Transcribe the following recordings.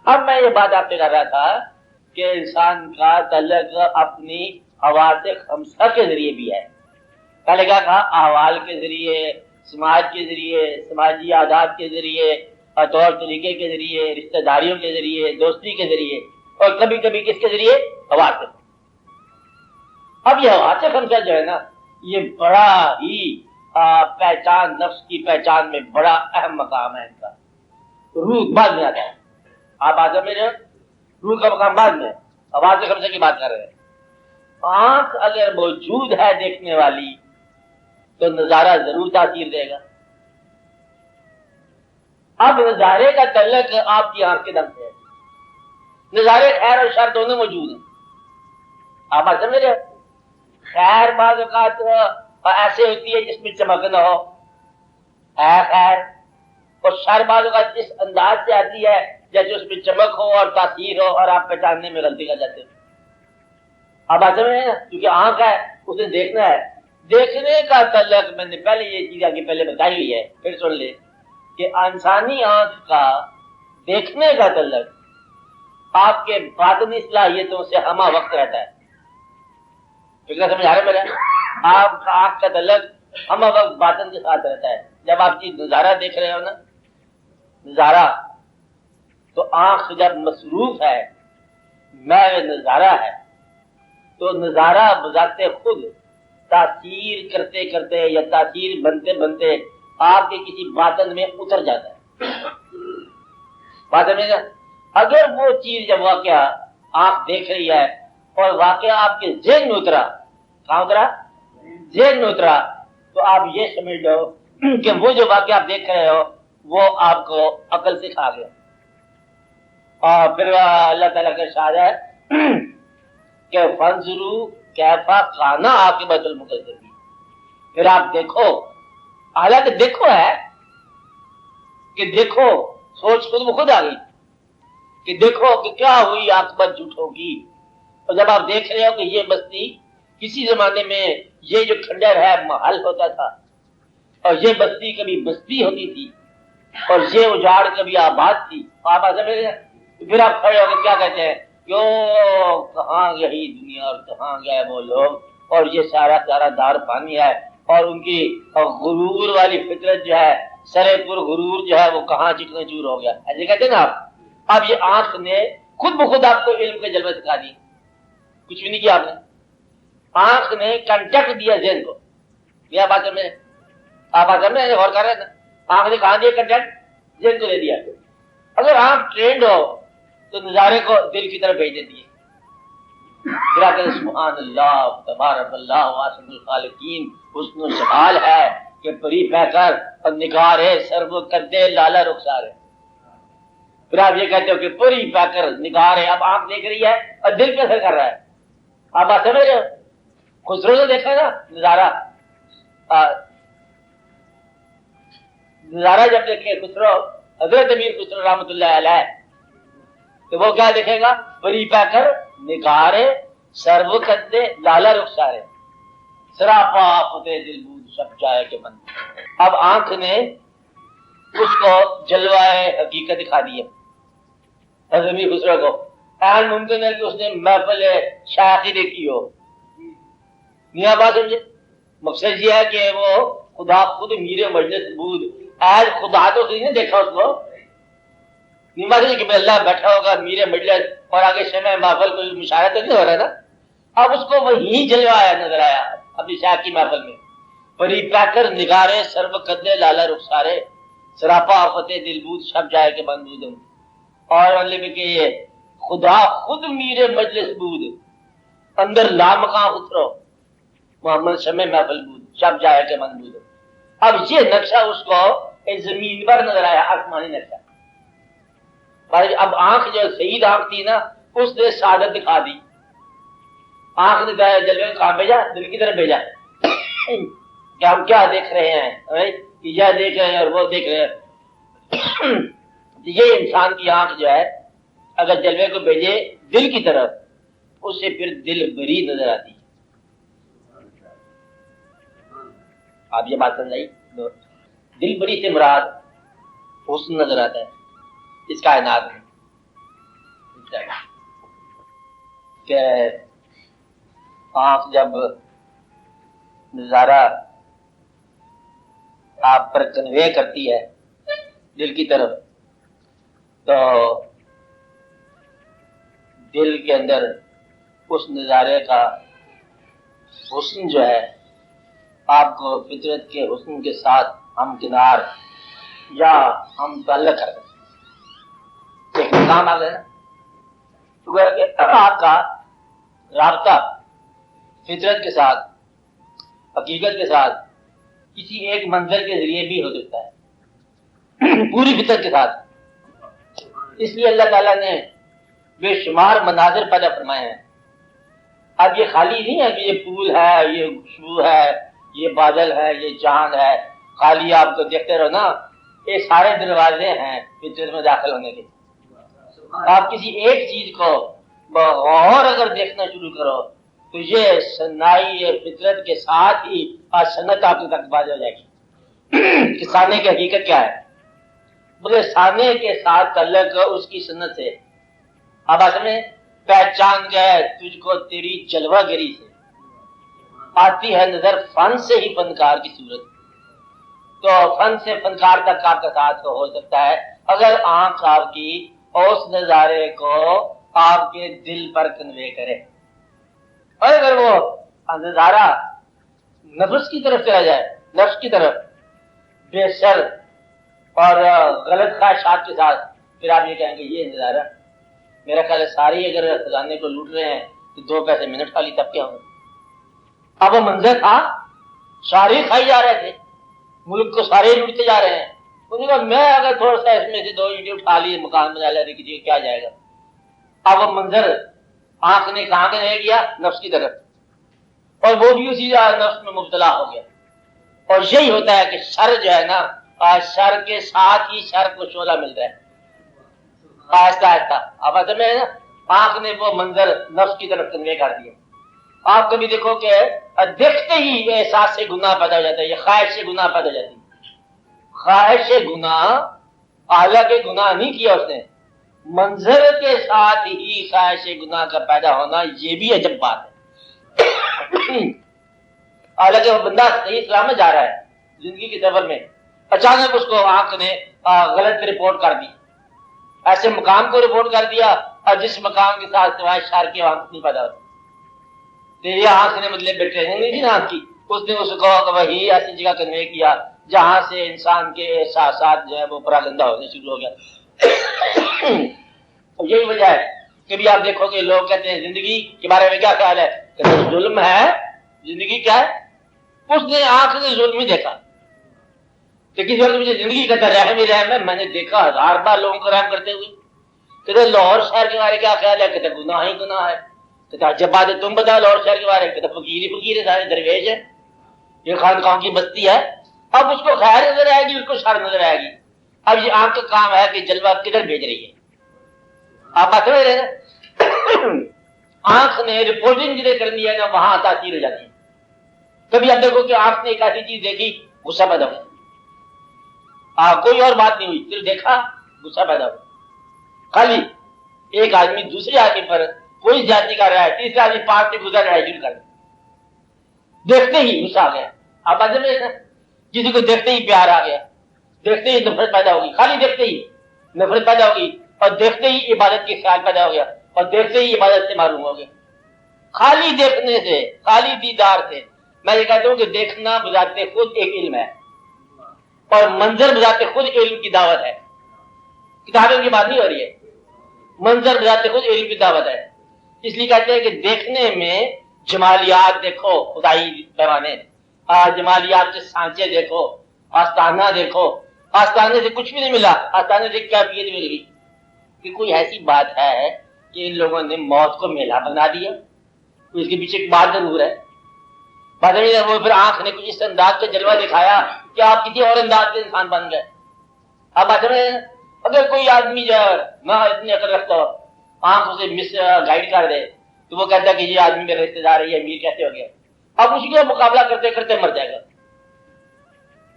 اب میں یہ بات آپ سے کر رہا تھا کہ انسان کا تعلق اپنی حواس خمسہ کے ذریعے بھی ہے. پہلے کیا کہا؟ احوال کے ذریعے، سماج کے ذریعے، سماجی عادات کے ذریعے، اور طور طریقے کے ذریعے، رشتہ داریوں کے ذریعے، دوستی کے ذریعے، اور کبھی کبھی کس کے ذریعے؟ حواس. اب یہ حواس خمسہ جو ہے نا، یہ بڑا ہی پہچان، نفس کی پہچان میں بڑا اہم مقام ہے ان کا. روح بعد میں آتا ہے. آپ آج میرے روح کا مقام بعد میں، حواس خمسہ کی بات کر رہے ہیں. آنکھ اگر موجود ہے دیکھنے والی تو نظارہ ضرور تاثیر دے گا. اب نظارے کا تعلق آپ کی آنکھ کے دم سے ہے. نظارے خیر اور شر دونوں موجود ہیں. آپ بات سمجھ رہے ہیں؟ خیر بعض اوقات ایسے ہوتی ہے جس میں چمک نہ ہو، ہے خیر، اور شر بعض اوقات اس انداز سے آتی ہے جیسے اس میں چمک ہو اور تاثیر ہو اور آپ پہچاننے میں غلطی کر جاتے ہو. اب بات سمجھ رہے ہیں؟ کیونکہ آنکھ ہے، اسے دیکھنا ہے. دیکھنے کا تعلق میں نے پہلے یہ چیز آگے پہلے بتائی ہوئی ہے، پھر سن لے کہ انسانی آنکھ کا دیکھنے کا تعلق آپ کے باطنی صلاحیتوں سے ہمہ وقت رہتا ہے. فکر سمجھ آ رہا ہے میرا؟ آپ کا آنکھ کا تعلق ہمہ وقت باطن کے ساتھ رہتا ہے. جب آپ چیز نظارہ دیکھ رہے ہو نا، نظارہ، تو آنکھ جب مصروف ہے، میں نظارہ ہے، تو نظارہ بذات خود تاثیر کرتے کرتے یا تاثیر بنتے بنتے آپ کے کسی باطن میں اتر جاتا ہے. بات سمجھے گا؟ اگر وہ چیز جب واقعہ آپ دیکھ رہی ہے اور واقعہ آپ کے ذہن میں اترا، کہاں اترا؟ ذہن میں اترا، تو آپ یہ سمجھ لو کہ وہ جو واقعہ آپ دیکھ رہے ہو وہ آپ کو عقل سے کھا گیا. اور پھر اللہ تعالیٰ کا ارشاد ہے کہ فانظروا کیف کان عاقبۃ المکذبین. پھر آپ دیکھو، حالانکہ دیکھو ہے کہ دیکھو، سوچ خود بخود آ گئی کہ دیکھو کہ کیا ہوئی عاقبت جھوٹوں کی. اور جب آپ دیکھ رہے ہو کہ یہ بستی کسی زمانے میں یہ جو کھنڈر ہے محل ہوتا تھا، اور یہ بستی کبھی بستی ہوتی تھی، اور یہ اجاڑ کبھی آباد تھی، آپ ایسا پھر آپ کھڑے ہو کے کیا کہتے ہیں؟ کیوں کہاں یہی دنیا اور کہاں گئے وہ لوگ، اور یہ سارا سارا دار پانی ہے، اور ان کی غرور والی فطرت جو ہے، سرے پر غرور جو ہے، وہ کہاں چکنے چور ہو گیا. ایسے کہتے ہیں نا آپ. اب یہ آنکھ نے خود بخود آپ کو علم کے جلوے سکھا دی، کچھ بھی نہیں کیا آپ نے. آنکھ نے کنٹیکٹ دیا ذہن کو. یہ بات میں آپ آ میں غور کر رہے ہیں نا، آنکھ نے کہاں دیا کنٹیکٹ؟ ذہن کو دے دیا. اگر آنکھ ٹرینڈ ہو تو نظارے کو دل کی طرف بھیج دیتی ہے. سبحان اللہ تبارک اللہ احسن الخالقین. حسن و جمال ہے کہ پری پہ کر اور نگارے سرو کردے لالا رخسار ہے. پھر آپ یہ کہتے ہو کہ پوری پہ کر نگارے. اب آنکھ دیکھ رہی ہے اور دل پہ اثر کر رہا ہے. آپ بات سمجھ رہے ہو؟ خسرو سے دیکھا نا نظارہ، نظارہ جب دیکھے خسرو، حضرت امیر خسرو رحمۃ اللہ علیہ، تو وہ کیا دیکھے گا؟ پری پہ کر نگارے سرو کردے لالا رخسارے، سراپا فتح دل بود سب جائے کے من. اب آنکھ نے اس کو جلوائے حقیقت دکھا دی ہے حضرت امیر خسرو کو. ایسا ممکن ہے کہ اس نے محفل شاخی دیکھی ہو. نہیں بات سمجھے؟ مقصد یہ ہے کہ وہ خدا خود میر مجلس بود، آج خدا تو نہیں دیکھا اس کو. نہیں بات کہ اللہ بیٹھا ہوگا میر مجلس اور آگے شمع محفل کوئی مشاہدہ تو نہیں ہو رہا نا. اب اس کو وہی جلوایا نظر آیا اپنی شاہ کی محفل میں. پری پہ کر نگارے سرو کدے لالا رخسارے، سراپا فتح دل بود شب جائے کے بند بودم. اور مطلب کہ یہ خدا خود میر مجلس بود، اندر لامکاں اترو محمد شمع محفل بود شب جائے کے من بود. اب یہ نقشہ اس کو زمین پر نظر آیا، آسمانی نقشہ. اب آنکھ جو سعید آنکھ تھی نا، اس نے سعادت دکھا دی. آنکھ نے جلوے کو کہاں بھیجا؟ دل کی طرف بھیجا کہ ہم کیا دیکھ رہے ہیں، یہ دیکھ رہے ہیں اور وہ دیکھ رہے ہیں. یہ انسان کی آنکھ جو ہے اگر جلوے کو بھیجے دل کی طرف، اس سے پھر دل بری نظر آتی ہے. آپ یہ بات سمجھائی؟ دل بری سے مراد حسن نظر آتا ہے اس کائنات میں. سکتا ہے کہ آنکھ جب نظارہ آپ پر کنوے کرتی ہے دل کی طرف، تو دل کے اندر اس نظارے کا حسن جو ہے آپ کو فطرت کے حسن کے ساتھ ہم کنار یا ہم تعلق کر دیں، ایک مقام آ گیا کہ آپ کا رابطہ فطرت کے ساتھ، حقیقت کے ساتھ کسی ایک منظر کے ذریعے بھی ہو سکتا ہے، پوری فطرت کے ساتھ۔ اس لیے اللہ تعالیٰ نے بے شمار مناظر پیدا فرمائے ہیں۔ اب یہ خالی نہیں ہے کہ یہ پھول ہے، یہ خوشبو ہے، یہ بادل ہے، یہ چاند ہے، خالی آپ کو دیکھتے رہو نا، یہ سارے دروازے ہیں فطرت میں داخل ہونے کے۔ آپ کسی ایک چیز کو بغور اگر دیکھنا شروع کرو تو یہ صنائی فطرت کے ساتھ ہی صنعت آپ کے تک باز ہو جائے گی کہ سانے کی حقیقت کیا ہے، بولے سانے کے ساتھ تعلق اس کی صنعت سے۔ اب اصل میں پہچان کیا ہے تجھ کو تیری جلوہ گری سے، آتی ہے نظر فن سے ہی فنکار کی صورت، تو فن سے فنکار تک آپ کا ساتھ ہو سکتا ہے اگر آنکھ آپ کی اس نظارے کو آپ کے دل پر کنوے کرے۔ اور اگر وہ نظارہ نفس کی طرف چلا جائے، نفس کی طرف بے سر اور غلط خواہشات کے ساتھ، پھر آپ یہ کہیں گے یہ نظارہ میرا خیال ہے ساری اگر خزانے کو لوٹ رہے ہیں تو 2 پیسے منٹ خالی تب کیا ہوگا۔ اب وہ منظر تھا، سارے کھائی جا رہے تھے، ملک کو سارے لوٹتے جا رہے ہیں، انہوں نے کہا میں اگر تھوڑا سا اس میں سے 2 اینٹیں اٹھا لی مکان بنا لیا دیکھیے کیا جائے گا۔ اب وہ منظر آنکھ نے کہاں کے نہیں کیا، نفس کی طرف، اور وہ بھی اسی نفس میں مبتلا ہو گیا۔ اور یہی ہوتا ہے کہ شر جو ہے نا، شر کے ساتھ ہی شر کو شعلہ مل رہا ہے آہستہ آہستہ۔ اب اصل میں آنکھ نے وہ منظر نفس کی طرف کنوے کر دیا۔ آپ کبھی دیکھو کہ دیکھتے ہی احساس سے گناہ پیدا ہو جاتا ہے، یہ خواہش سے گناہ پیدا ہو جاتی ہے۔ خواہش سے گناہ، حالانکہ گناہ نہیں کیا اس نے، منظر کے ساتھ ہی خواہش گناہ کا پیدا ہونا یہ بھی عجب بات ہے۔ حالانکہ وہ بندہ صحیح سلامت جا رہا ہے زندگی کے سفر میں، اچانک اس کو آنکھ نے غلط رپورٹ کر دی، ایسے مقام کو رپورٹ کر دیا اور جس مقام کے ساتھ سوائے شر کی آنکھ نہیں پیدا ہوتی۔ تیری آنکھ نے مطلب ٹریننگ نہیں تھی نا آنکھ کی، اس نے اس کو وہی ایسی جگہ کنوے کیا جہاں سے انسان کے احساسات جو ہے وہ پراگندہ ہونے شروع ہو گیا۔ یہی وجہ ہے کہ بھی آپ دیکھو کہ لوگ کہتے ہیں زندگی کے بارے میں کیا خیال ہے، کہ ظلم ہے زندگی، کیا ہے، اس نے آنکھ نے ظلم ہی دیکھا کہ کسی وقت مجھے زندگی کا رحم ہی رحم ہے، میں نے دیکھا 1000 بار لوگوں کو رحم کرتے ہوئے۔ کہتے لاہور شہر کے بارے کیا خیال ہے، کہتے گناہ ہی گناہ ہے۔ کہتے جب بات ہے تم بتاؤ لاہور شہر کے بارے، کہتے فقیر ہی فقیر ہے، سارے درویش ہے، یہ خانقاہوں کی بستی ہے۔ اب اس کو خیر نظر آئے گی، اس کو شر نظر آئے گی۔ اب یہ آنکھ کا کام ہے کہ جلوہ کدھر بھیج رہی ہے۔ آپ بات سمجھ رہے ہیں، آنکھ نے رپورٹنگ جدھر کرنی ہے نا وہاں تاثیر ہو جاتی ہے۔ کبھی آپ دیکھو کہ آنکھ نے ایک ایسی چیز دیکھی، غصہ پیدا ہوا، کوئی اور بات نہیں ہوئی، صرف دیکھا غصہ پیدا ہوا۔ خالی ایک آدمی دوسرے آدمی پر کوئی زیادتی کر رہا ہے، تیسرا آدمی پاس سے گزر رہا ہے، شروع کر دیکھتے ہی غصہ آ گیا۔ آپ بات سمجھ رہے ہیں، کسی کو دیکھتے ہی پیار آ گیا، دیکھتے ہی نفرت پیدا ہوگی، خالی دیکھتے ہی نفرت پیدا ہوگی، اور دیکھتے ہی عبادت کی خیال پیدا ہو گیا، اور دیکھتے ہی عبادت سے معروم ہو گیا۔ خالی دیکھنے سے، خالی دیدار سے۔ میں یہ کہتا ہوں کہ دیکھنا بذات خود ایک علم ہے، اور منظر بذات خود علم کی دعوت ہے۔ کتابوں کی بات نہیں ہو رہی ہے، منظر بذات خود علم کی دعوت ہے۔ اس لیے کہتے ہیں کہ دیکھنے میں جمالیات دیکھو، خدائی پیمانے، جمالیات کے سانچے دیکھو، آستانہ دیکھو۔ آستانے سے کچھ بھی نہیں ملا، آستانے سے کیفیت مل گئی کہ کوئی ایسی بات ہے کہ ان لوگوں نے موت کو میلہ بنا دیا، اس کے پیچھے ایک بات ضرور ہے۔ وہ پھر آنکھ نے کچھ اس انداز کا جلوہ دکھایا کہ آپ کسی اور انداز کے انسان بن گئے۔ اب اگر کوئی آدمی جو میں اتنی عقل رکھتا ہو آنکھ اسے مس گائیڈ کر دے تو وہ کہتا ہے کہ یہ آدمی میرا رشتے دار ہے، یہ امیر کیسے ہو گیا؟ اب اسی کا مقابلہ کرتے کرتے مر جائے گا،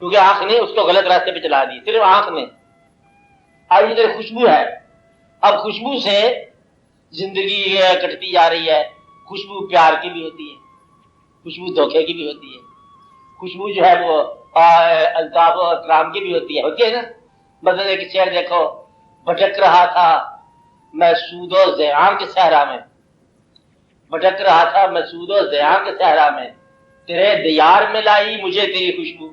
کیونکہ آنکھ نے اس کو غلط راستے پہ چلا دی، صرف آنکھ نے۔ اب یہ خوشبو ہے، اب خوشبو سے زندگی کٹتی جا رہی ہے. خوشبو پیار کی بھی ہوتی ہے, خوشبو دھوکے کی بھی ہوتی ہے, خوشبو جو ہے وہ الطاف و اکرام کی بھی ہوتی ہے نا. مثلا ایک شعر دیکھو, بھٹک رہا تھا میں سود و زیان کے صحرا میں, بھٹک رہا تھا میں سود و زیان کے صحرا میں, تیرے دیار میں لائی مجھے تیری خوشبو.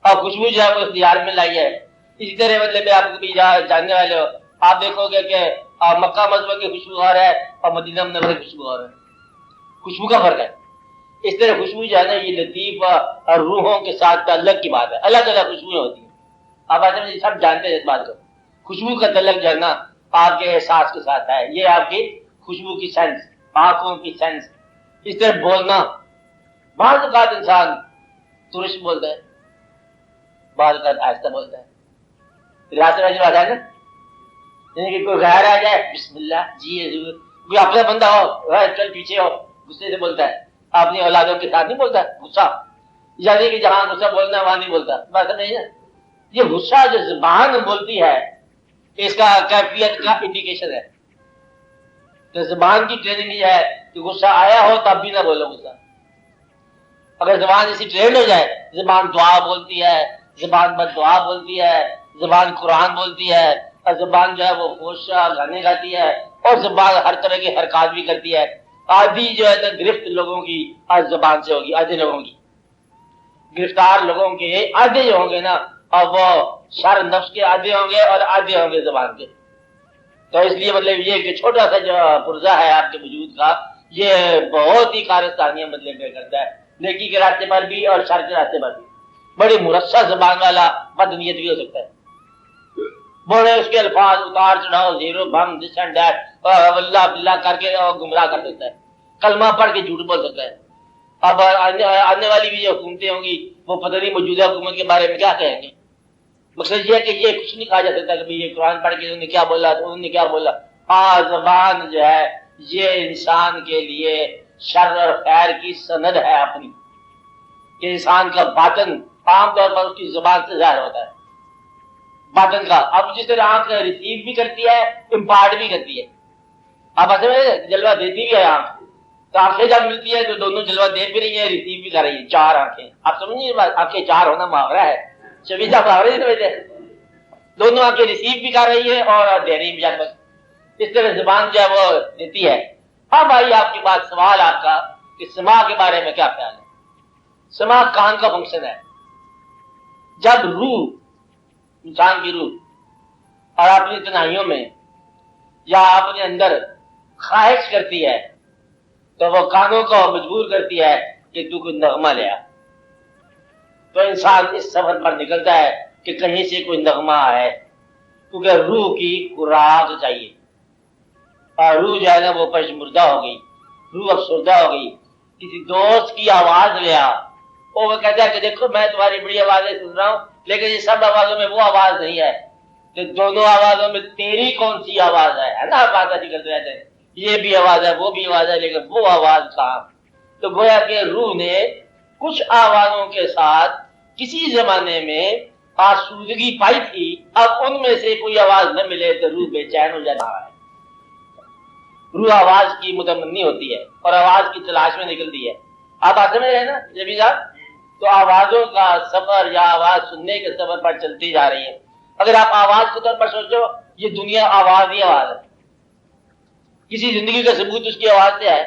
اور خوشبو جو ہے وہ دیار میں لائی ہے. اسی طرح مطلب آپ کبھی جاننے والے ہو, آپ دیکھو گے کہ مکہ مذہب کی خوشبو اور ہے اور مدینہ منورہ کی خوشبو اور ہے, خوشبو کا فرق ہے. اس طرح خوشبو جو ہے نا یہ لطیف اور روحوں کے ساتھ تعلق کی بات ہے, الگ الگ خوشبوئیں ہوتی ہیں. آپ ایسے سب جانتے ہیں اس بات کو. خوشبو کا تعلق جو ہے نا آپ کے احساس کے ساتھ ہے, یہ آپ کی خوشبو کی سینس, آنکھوں کی سینس. اس طرح بولنا, بعض اوقات انسان ترش بولتا ہے, بعض اوقات آہستہ بولتا ہے. راستے میں جو آتا ہے نا, یعنی کہ کوئی غیر آ جائے بسم اللہ جی حضور, کوئی اپنا بندہ ہو چل پیچھے ہو, غصے سے بولتا ہے. اپنی اولادوں کے ساتھ نہیں بولتا غصہ, یعنی کہ جہاں غصہ بولنا ہے وہاں نہیں بولتا. بات نہیں ہے, یہ غصہ جو زبان بولتی ہے اس کا کیفیت کا انڈیکیشن ہے. تو زبان کی ٹریننگ یہ ہے کہ غصہ آیا ہو تب بھی نہ بولو غصہ. اگر زبان ایسی ٹرینڈ ہو جائے, زبان دعا بولتی ہے, زبان بد دعا بولتی ہے, زبان قرآن بولتی ہے, اور زبان جو ہے وہ خوش گانے گاتی ہے, اور زبان ہر طرح کی حرکات بھی کرتی ہے. آدھی جو ہے نا گرفت لوگوں کی آج زبان سے ہوگی, آدھے لوگوں کی گرفتار لوگوں کے آدھے جو ہوں گے نا, اور وہ شر نفس کے آدھے ہوں گے اور آدھے ہوں گے زبان کے. تو اس لیے مطلب یہ کہ چھوٹا سا جو پرزہ ہے آپ کے وجود کا, یہ بہت ہی کارستانیہ مطلب کرتا ہے, نیکی کے راستے پر بھی اور شر کے راستے پر بھی. بڑی مرصع زبان والا بد نیت بھی ہو سکتا ہے, بڑے اس کے الفاظ اتار چڑھاؤ زیرو بم دس اینڈ دیٹ اللہ بلّہ کر کے گمراہ کر دیتا ہے, کلمہ پڑھ کے جھوٹ بول سکتا ہے. اب آنے والی بھی جو حکومتیں ہوں گی وہ پتہ نہیں موجودہ حکومت کے بارے میں کیا کہیں گے. مقصد یہ ہے کہ یہ کچھ نہیں کہا جا سکتا کہ یہ قرآن پڑھ کے انہوں نے کیا بولا تو انہوں نے کیا بولا. ہاں زبان جو ہے یہ انسان کے لیے شر اور خیر کی سند ہے اپنی, کہ انسان کا باطن عام طور پر اس کی زبان سے ظاہر ہوتا ہے, باطن کا. اب جس طرح آنکھ ریسیو بھی کرتی ہے امپارٹ بھی کرتی ہے. اب اصل میں جلوہ دیتی بھی ہے آنکھ, تو آنکھیں جب ملتی ہے تو دونوں جلوہ دے بھی رہی ہیں, ریسیو بھی کر رہی ہیں. چار آنکھیں, آپ سمجھیے آنکھیں چار ہونا محاورہ ہے, شبیہ محاورہ نہیں سمجھتے, دونوں آنکھیں ریسیو بھی کر رہی ہیں اور دے رہی بھی جا کر. اس طرح زبان جو ہے وہ دیتی ہے. اب آئی آپ کے پاس سوال آپ کا کہ سماع کے بارے میں کیا خیال ہے. سماع کان کا فنکشن ہے. جب روح, انسان کی روح اور اپنی تنہائیوں میں یا اپنے اندر خواہش کرتی ہے تو وہ کانوں کو مجبور کرتی ہے کہ تو کوئی نغمہ لے آ. تو انسان اس سفر پر نکلتا ہے کہ کہیں سے کوئی نغمہ آئے, کیونکہ روح کی خوراک چاہیے. اور روح جو ہے نا وہ پشمردہ ہو گئی, روح افسردہ ہو گئی. کسی دوست کی آواز لے آ, وہ کہتا ہے کہ دیکھو میں تمہاری بڑی آوازیں سن رہا ہوں لیکن یہ سب آوازوں میں وہ آواز نہیں ہے, کہ دونوں آوازوں میں تیری کون سی آواز ہے نا. بات ایسی کرتے رہتے ہیں, یہ بھی آواز ہے وہ بھی آواز ہے, لیکن وہ آواز کہاں. تو گویا کہ روح نے کچھ آوازوں کے ساتھ کسی زمانے میں آسودگی پائی تھی, اب ان میں سے کوئی آواز نہ ملے تو روح بے چین ہو جاتا ہے. روح آواز کی متمنی ہوتی ہے اور آواز کی تلاش میں نکلتی ہے. آپ آتے میں رہے نا جبھی صاحب, تو آوازوں کا سفر یا آواز سننے کے سفر پر چلتی جا رہی ہے. اگر آپ آواز کے طور پر سوچو, یہ دنیا آواز ہی آواز ہے. کسی زندگی کا ثبوت اس کی آواز سے ہے.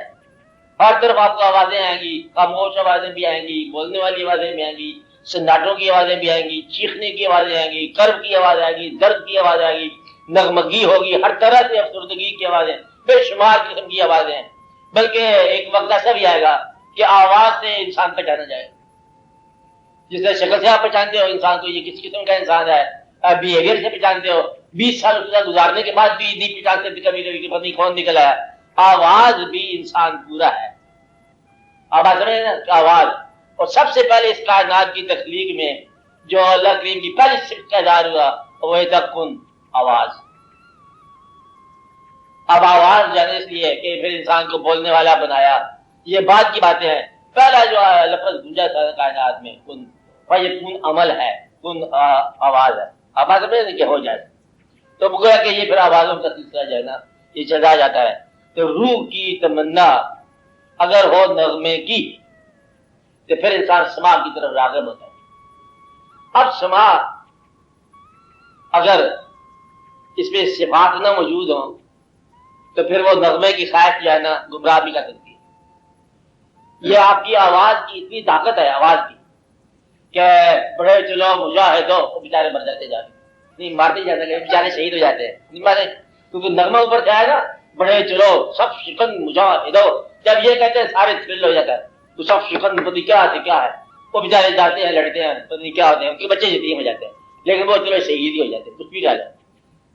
ہر طرف آپ کو آوازیں آئیں گی, خاموش آوازیں بھی آئیں گی, بولنے والی آوازیں بھی آئیں گی, سناٹوں کی آوازیں بھی آئیں گی, چیخنے کی آوازیں آئیں گی, کرب کی آواز آئے گی, درد کی آواز آئے گی, نغمگی ہوگی, ہر طرح سے افسردگی کی آوازیں, بے شمار قسم کی آوازیں ہیں. بلکہ ایک وقت ایسا بھی آئے گا کہ آواز سے انسان پہچانا جائے. جس طرح شکل سے آپ پہچانتے ہو انسان کو یہ کس قسم کا انسان ہے, بیہیویئر سے پہچانتے ہو, 20 سال اس کا گزارنے کے بعد بھی نہیں پہچانتے تھے کبھی کبھی کہ پتہ نہیں کون نکلا ہے. آواز بھی انسان پورا ہے. آواز سمجھ نا, آواز. اور سب سے پہلے اس کائنات کی تخلیق میں جو اللہ کریم کی پہلی صفت کا اظہار ہوا وہ ہے کن, آواز. اب آواز جانے اس لیے کہ پھر انسان کو بولنے والا بنایا, یہ بات کی باتیں ہیں. پہلا جو لفظ گونجا تھا کائنات میں کن, یہ کن عمل ہے, کن آواز ہے. آواز میں کہ ہو جائے. تو گویا کہ یہ پھر آوازوں کا سلسلہ جو ہے نا یہ چلا جاتا ہے. تو روح کی تمنا اگر ہو نغمے کی تو پھر انسان سما کی طرف راغب ہوتا ہے. اب سما اگر اس میں صفات نہ موجود ہوں تو پھر وہ نغمے کی خواہش جو ہے نا گمراہ بھی کر سکتی ہے. یہ آپ کی آواز کی اتنی طاقت ہے آواز کی کہ بڑے چلو مجاہد ہو وہ بیچارے مر جاتے جاتے نہیں مارتے جاتے بیچارے شہید ہو جاتے ہیں نہیں مارے کیونکہ نغمہ اوپر سے آئے نا بڑے چلو سب شکن مجاہد ہو جب یہ کہتے ہیں سارے تھرل ہو جاتا ہے تو سب شکن پتہ کیا آتے کیا ہے وہ بیچارے جاتے ہیں لڑتے ہیں پتہ کیا ہوتے ہیں ان کے بچے یتیم ہو جاتے ہیں لیکن وہ چلو شہید ہی ہو جاتے ہیں کچھ بھی ڈالا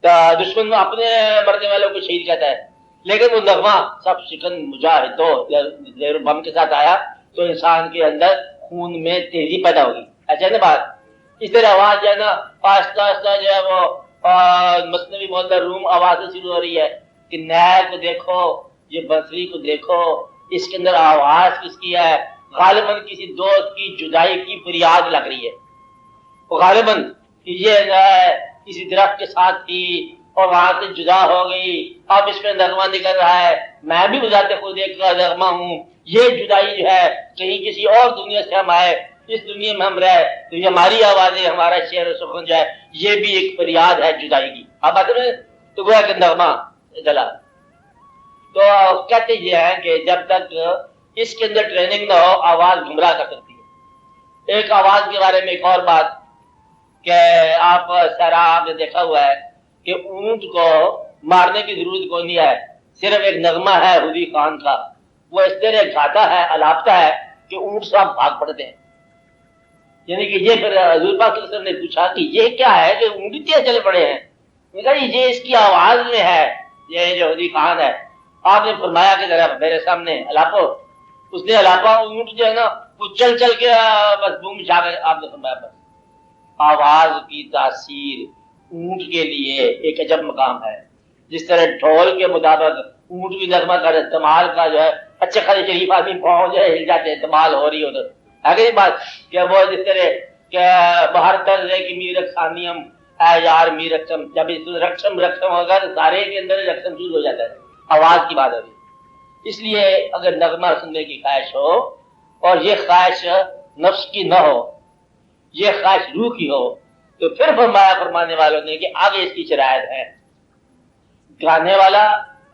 تو دشمن اپنے مرنے والوں کو شہید کہتا ہے لیکن وہ نغمہ سب شکن مجاہد ہو بم کے ساتھ آیا تو انسان کے اندر خون میں تیزی پیدا ہوگی. اچھا نا بات اس طرح آواز جو ہے نا آہستہ آہستہ جو ہے وہ مثنوی معطر روم آواز سے شروع ہو رہی ہے کہ نیر کو دیکھو یہ بنسری کو دیکھو اس کے اندر آواز کس کی ہے غالباً کسی دوست کی جدائی کی فریاد لگ رہی ہے. غالباً یہ جو ہے کسی درخت کے ساتھ تھی اور وہاں سے جدا ہو گئی اب اس میں نغمہ نکل رہا ہے میں بھی بذات خود ایک نغمہ ہوں. یہ جدائی جو ہے کہیں کسی اور دنیا سے ہم آئے اس دنیا میں ہم رہے تو یہ ہماری آوازیں ہمارا شعر و سخن جو ہے یہ بھی ایک فریاد ہے جدائی کی. اب آتے ہیں تو گویا کہ نغمہ چلا. تو کہتے یہ ہے کہ جب تک اس کے اندر ٹریننگ نہ ہو آواز گمراہ کر سکتی ہے. ایک آواز کے بارے میں ایک اور بات کہ آپ سارا آپ نے دیکھا ہوا ہے کہ اونٹ کو مارنے کی ضرورت کوئی نہیں ہے صرف ایک نغمہ ہے حدی خان کا وہ اس طرح گاتا ہے الاپتا ہے کہ اونٹ صاحب بھاگ پڑتے ہیں. یعنی کہ یہ پھر حضور پاک صلی اللہ علیہ وسلم نے پوچھا کہ یہ کیا ہے کہ اونٹ اتنے چل پڑے ہیں. میں کہا یہ اس کی آواز میں ہے یہ جو حدی خان ہے. آپ نے فرمایا کہ ذرا میرے سامنے الاپو اس نے الاپا اونٹ جو ہے نا وہ چل چل کے بس بوم جا کر آپ نے فرمایا بس آواز کی تاثیر اونٹ کے لیے ایک عجب مقام ہے. جس طرح ڈھول کے مطابق اونٹ بھی نغمہ کا استعمال کا جو ہے اچھے خاصے شریف آدمی پہنچ ہل جاتے استعمال ہو رہی ادھر آگے بات کہ وہ جس طرح کہ باہر طرز ہے کہ میر رقصانیم اے یار میر رقصم جب رقصم رقصم ہوگا تو سارے کے اندر رقصم شروع ہو جاتا ہے آواز کی بات ہو رہی. اس لیے اگر نغمہ سننے کی خواہش ہو اور یہ خواہش نفس کی نہ ہو یہ خواہش روح کی ہو تو پھر فرمانے والوں نے کہ آگے اس کی شرائط ہے گانے والا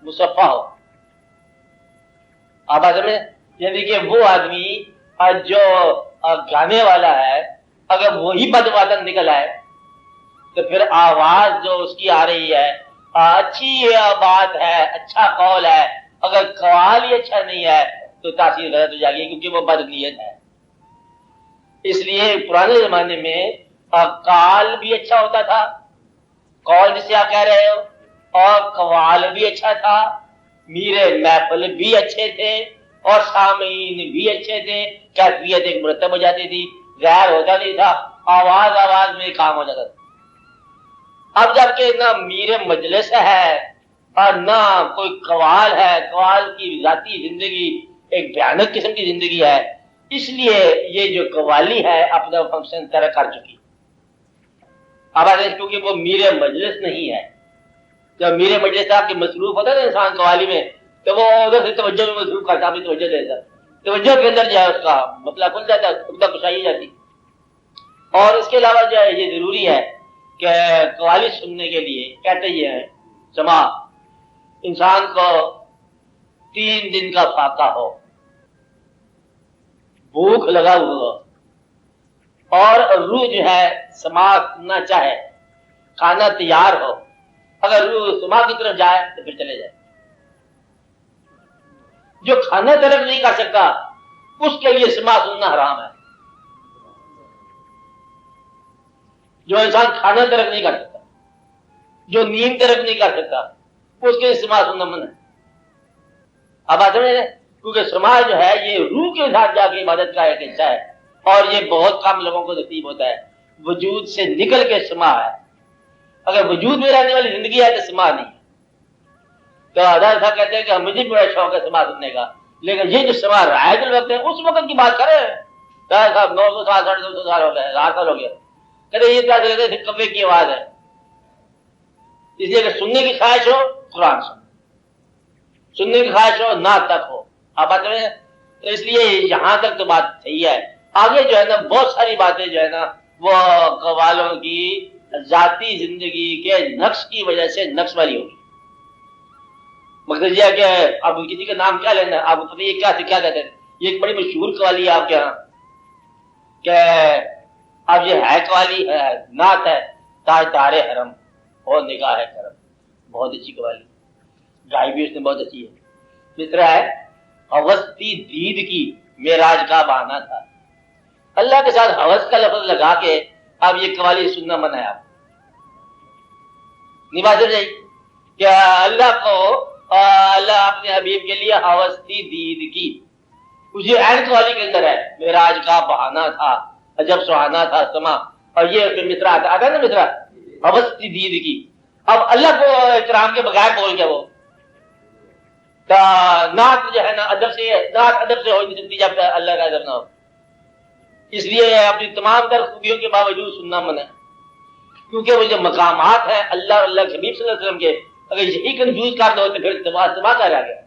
مصفہ ہو. آپ میں یعنی کہ وہ آدمی جو گانے والا ہے اگر وہی بدوادن نکل آئے تو پھر آواز جو اس کی آ رہی ہے اچھی بات ہے اچھا قول ہے اگر قوال ہی اچھا نہیں ہے تو تاثیر غلط ہو جائے گی کیونکہ وہ بدنیت ہے. اس لیے پرانے زمانے میں قال بھی اچھا ہوتا تھا قول جسے آپ کہہ رہے ہو اور قوال بھی اچھا تھا میرے محفل بھی اچھے تھے اور سامعین بھی اچھے تھے کیفیت ایک مرتب ہو جاتی تھی غیر ہوتا نہیں تھا آواز میں کام ہو جاتا تھا. اب جب کہ نہ میر مجلس ہے اور نہ کوئی قوال ہے قوال کی ذاتی زندگی ایک بھیانک قسم کی زندگی ہے اس لیے یہ جو قوالی ہے اپنا فنکشن ترک کر چکی. اب کیونکہ وہ میر مجلس نہیں ہے. جب میر مجلس آپ کی مصروف ہوتا ہے نا انسان قوالی میں تو وہ ادھر سے توجہ میں مصروف کرتا اپنی توجہ دیتا توجہ کے اندر جو ہے اس کا مطلب کھل جاتا ہے کشائی جاتی. اور اس کے علاوہ جو ہے یہ ضروری ہے کہ قوالی سننے کے لیے کہتے یہ ہیں سما انسان کو 3 دن کا فاقہ ہو بھوک لگا ہوا اور روح جو ہے سماع کرنا چاہے کھانا تیار ہو اگر روح سماع کی طرف جائے تو پھر چلے جائے. جو کھانا طرف نہیں کر سکتا اس کے لیے سماع سننا حرام ہے. جو انسان کھانا طرف نہیں کر سکتا جو نیند طرف نہیں کر سکتا اس کے لیے سماع سننا منع ہے. اب بات سمجھ رہے کیونکہ سماع جو ہے یہ روح کے ساتھ جا کے عبادت کا ایک حصہ ہے اور یہ بہت کم لوگوں کو نصیب ہوتا ہے. وجود سے نکل کے سماع ہے. اگر وجود میں رہنے والی زندگی ہے تو سماع نہیں ہے. تو حضرت صاحب کہتے ہیں کہ مجھے بڑا شوق ہے سماع سننے کا لیکن یہ جو سماع رائے دل وقت ہے اس وقت کی بات کرے صاحب 900 سال 250 سال ہو گئے 1000 سال ہو گیا کہتے یہ کیا کبے کی آواز ہے. اس لیے کہ سننے کی خواہش ہو قرآن سن سننے کی خواہش ہو نہ تک ہو. آپ بات کریں. تو اس لیے یہاں تک تو بات صحیح ہے. آگے جو ہے نا بہت ساری باتیں جو ہے نا وہ قوالوں کی ذاتی زندگی کے نقص کی وجہ سے نقص والی ہوگی. مقصد یہ ہے کہ اب کسی کا نام کیا لینا, آپ کو یہ کیا کہتے ہیں. یہ ایک بڑی مشہور قوالی ہے آپ کے یہاں کہ اب یہ ہے قوالی ہے, نعت ہے, تاجدار حرم اور نگاہ کرم. بہت اچھی قوالی, گائی بھی اس نے بہت اچھی ہے. اس طرح ہے ہوستی دید کی معراج کا بہانہ تھا. اللہ کے ساتھ ہوس کا لفظ لگا کے اب یہ قوالی سننا منع ہے. آپ نہیں بات جائے کہ اللہ کو اللہ اپنے حبیب کے لیے ہوستی دید کی, اسی عین قوالی کے اندر ہے معراج کا بہانہ تھا, عجب سہانا تھا سما. اور یہ مصرع آتا ہے نا مصرع ہوستی دید کی. اب اللہ کو احترام کے بغیر بول گیا وہ نعت جو ہے نا ادب سے, نعت ادب سے ہو نہیں سکتی جب اللہ کا ادب نہ ہو. اس لیے اپنی تمام تر خوبیوں کے باوجود سننا منع ہے, کیونکہ وہ جو مقامات ہیں اللہ اور اللہ کے حبیب صلی اللہ علیہ وسلم کے, اگر یہی کنفیوز کر دو تو پھر تباہ کر آ گیا.